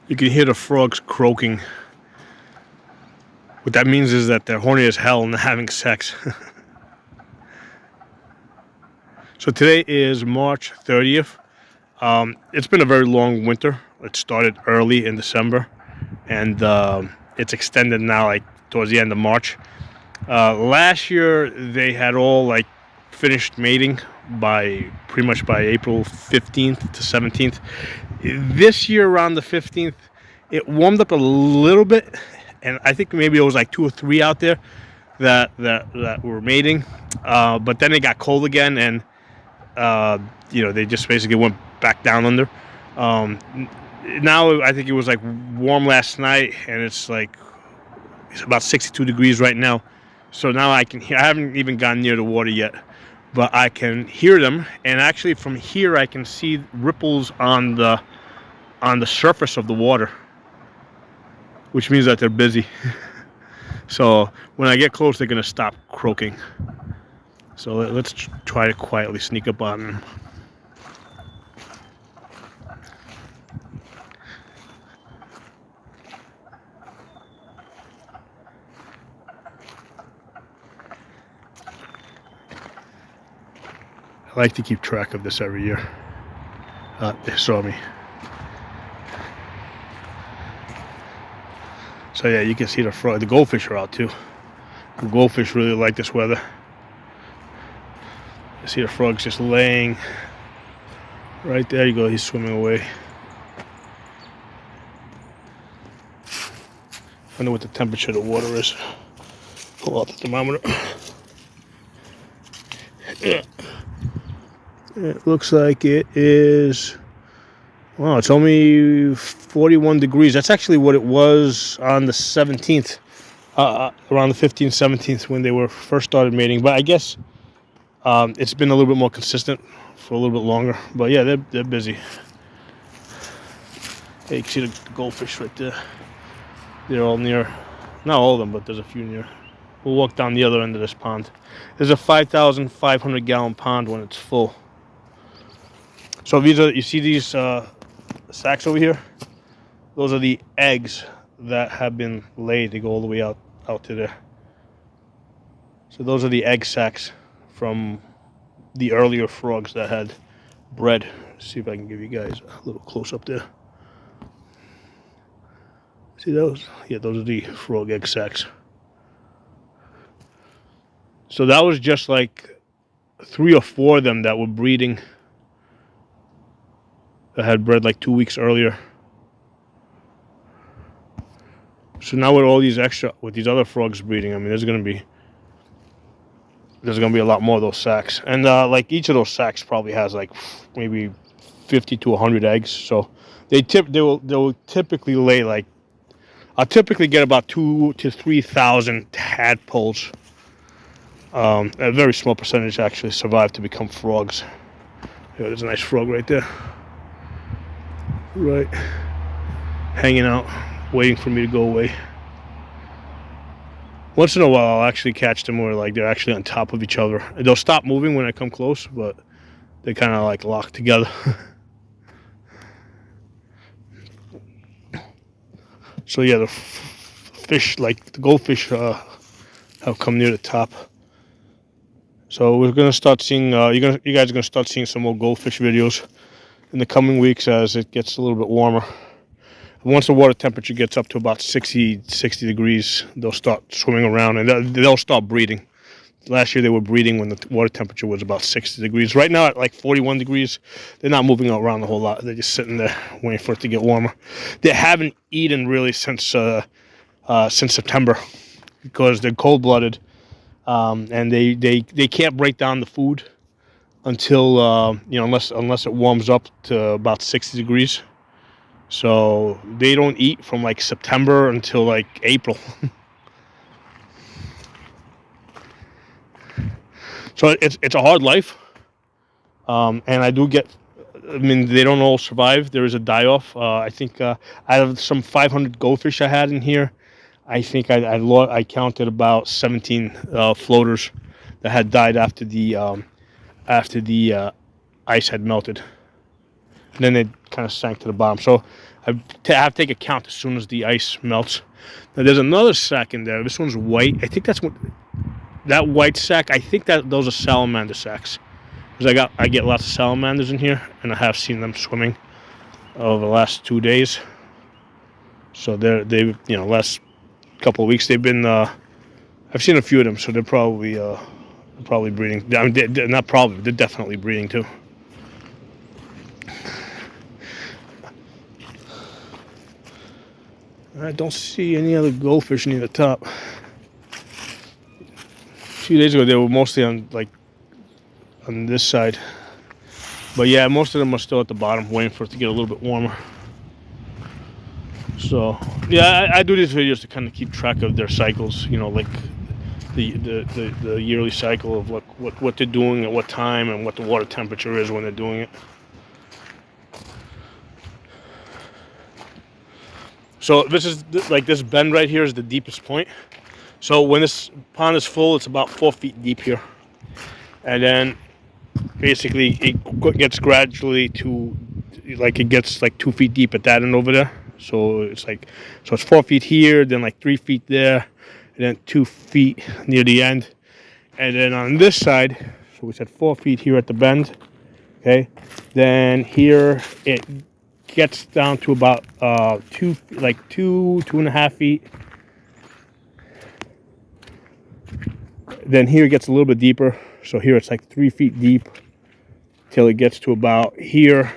You can hear the frogs croaking. What that means is that they're horny as hell and they're having sex. So today is March 30th. It's been a very long winter. It started early in December, and it's extended now, like towards the end of March. Last year they had all like finished mating by pretty much by April 15th to 17th. This year around the 15th, it warmed up a little bit, and I think maybe it was like 2 or 3 out there that were mating. But then it got cold again, and they just basically went back down under. Now I think it was like warm last night, and it's about 62 degrees right now. So now I can hear. I haven't even gone near the water yet, but I can hear them, and actually from here I can see ripples on the surface of the water, which means that they're busy. So when I get close, they're gonna stop croaking. So let's try to quietly sneak up on them. I like to keep track of this every year. They saw me. So yeah, you can see the frog. The goldfish are out too. The goldfish really like this weather. You see the frog's just laying right there. You go. He's swimming away. I wonder what the temperature of the water is. Pull out the thermometer. Yeah. It looks like it is. Wow, it's only 41 degrees. That's actually what it was on the 17th, around the 15th, 17th when they were first started mating. But I guess it's been a little bit more consistent for a little bit longer. But yeah, they're busy. Hey, you can see the goldfish right there. They're all near. Not all of them, but there's a few near. We'll walk down the other end of this pond. There's a 5,500 gallon pond when it's full. So these are, you see these sacks over here? Those are the eggs that have been laid. They go all the way out to there. So those are the egg sacs from the earlier frogs that had bred. Let's see if I can give you guys a little close up there. See those? Yeah, those are the frog egg sacs. So that was just like 3 or 4 of them that were breeding. That had bred like 2 weeks earlier. So now with all these with these other frogs breeding, I mean, there's gonna be a lot more of those sacks, and like each of those sacks probably has like maybe 50 to 100 eggs. So they will typically lay like, I'll typically get about 2,000 to 3,000 tadpoles. A very small percentage actually survive to become frogs. Yeah, there's a nice frog right there. Right, hanging out, waiting for me to go away. Once in a while, I'll actually catch them where like they're actually on top of each other. They'll stop moving when I come close, but they kind of like lock together. So yeah, the fish, like the goldfish, have come near the top. So we're gonna start seeing. You guys are gonna start seeing some more goldfish videos in the coming weeks as it gets a little bit warmer. Once the water temperature gets up to about 60 degrees, they'll start swimming around and they'll start breeding. Last year they were breeding when the water temperature was about 60 degrees. Right now at like 41 degrees, they're not moving around a whole lot. They're just sitting there waiting for it to get warmer. They haven't eaten really since September because they're cold-blooded, and they can't break down the food until unless it warms up to about 60 degrees. So they don't eat from like September until like April. So it's a hard life, and I do get. I mean, they don't all survive. There is a die-off. I think out of some 500 goldfish I had in here, I think I counted about 17 floaters that had died after the ice had melted. And then they kind kind of sank to the bottom. So I have to take a count as soon as the ice melts. Now there's another sack in there. This one's white. I think that's what that white sack. I think that those are salamander sacks, because I get lots of salamanders in here, and I have seen them swimming over the last 2 days. So they last couple of weeks they've been. I've seen a few of them, so they're probably breeding. I mean, they're not probably. They're definitely breeding too. I don't see any other goldfish near the top. A few days ago, they were mostly on this side. But yeah, most of them are still at the bottom, waiting for it to get a little bit warmer. So yeah, I do these videos to kind of keep track of their cycles. Like the yearly cycle of what they're doing at what time and what the water temperature is when they're doing it. So this bend right here is the deepest point. So when this pond is full, it's about 4 feet deep here, and then basically it gets gradually to it gets like 2 feet deep at that end over there. So it's 4 feet here, then like 3 feet there, and then 2 feet near the end, and then on this side, so we said 4 feet here at the bend. Okay, then here it gets down to about 2.5 feet. Then here it gets a little bit deeper. So here it's like 3 feet deep till it gets to about here.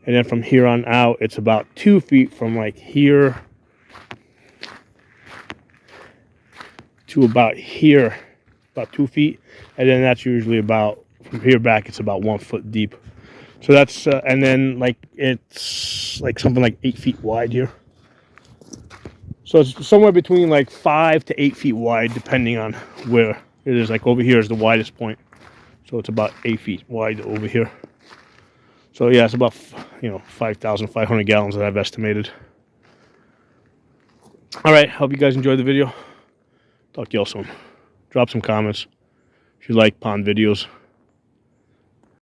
And then from here on out, it's about 2 feet from like here to about here, about 2 feet. And then that's usually about, from here back, it's about 1 foot deep. So that's, and then it's like something like 8 feet wide here. So it's somewhere between like 5 to 8 feet wide, depending on where it is. Like over here is the widest point. So it's about 8 feet wide over here. So yeah, it's about 5,500 gallons that I've estimated. All right, hope you guys enjoyed the video. Talk to y'all soon. Drop some comments if you like pond videos.